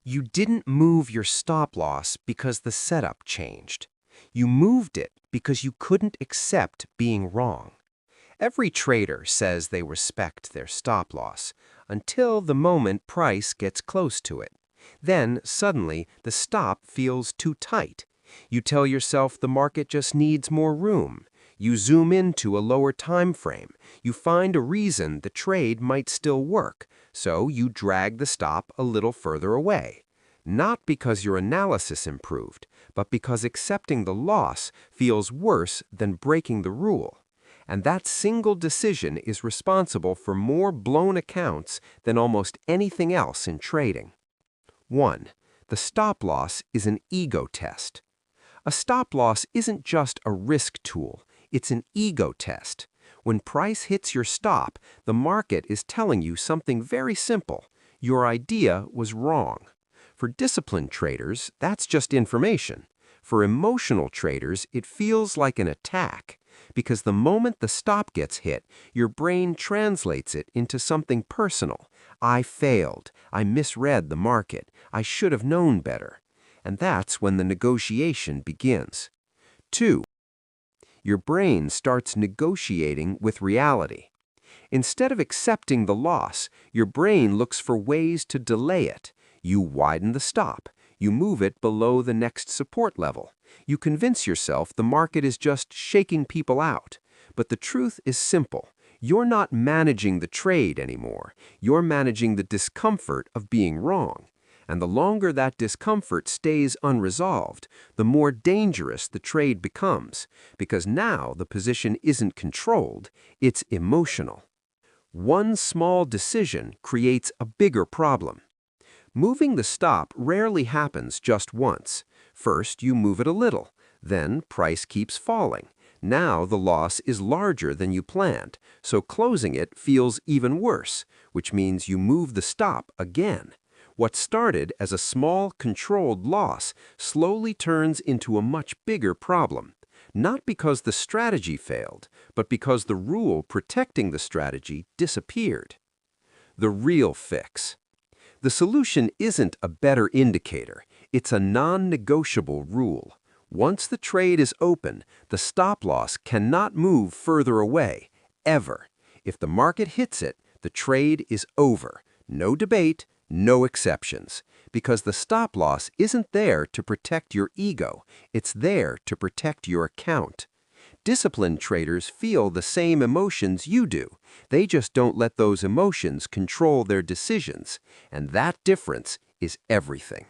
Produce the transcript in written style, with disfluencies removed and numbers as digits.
You didn't move your stop loss because the setup changed. You moved it because you couldn't accept being wrong. Every trader says they respect their stop loss until the moment price gets close to it. Then, suddenly, the stop feels too tight. You tell yourself the market just needs more room. You zoom into a lower time frame. You find a reason the trade might still work, so you drag the stop a little further away. Not because your analysis improved, but because accepting the loss feels worse than breaking the rule. And that single decision is responsible for more blown accounts than almost anything else in trading. 1. The stop loss is an ego test. A stop loss isn't just a risk tool, it's an ego test. When price hits your stop, the market is telling you something very simple. Your idea was wrong. For disciplined traders, that's just information. For emotional traders, it feels like an attack, because the moment the stop gets hit, your brain translates it into something personal. I failed. I misread the market. I should have known better. And that's when the negotiation begins. 2. Your brain starts negotiating with reality. Instead of accepting the loss, your brain looks for ways to delay it. You widen the stop. You move it below the next support level. You convince yourself the market is just shaking people out. But the truth is simple. You're not managing the trade anymore. You're managing the discomfort of being wrong. And the longer that discomfort stays unresolved, the more dangerous the trade becomes, because now the position isn't controlled, it's emotional. One small decision creates a bigger problem. Moving the stop rarely happens just once. First, you move it a little. Then, price keeps falling. Now the loss is larger than you planned, so closing it feels even worse, which means you move the stop again. What started as a small, controlled loss slowly turns into a much bigger problem. Not because the strategy failed, but because the rule protecting the strategy disappeared. The real fix. The solution isn't a better indicator, it's a non-negotiable rule. Once the trade is open, the stop loss cannot move further away, ever. If the market hits it, the trade is over. No debate, no exceptions. Because the stop loss isn't there to protect your ego, it's there to protect your account. Disciplined traders feel the same emotions you do. They just don't let those emotions control their decisions. And that difference is everything.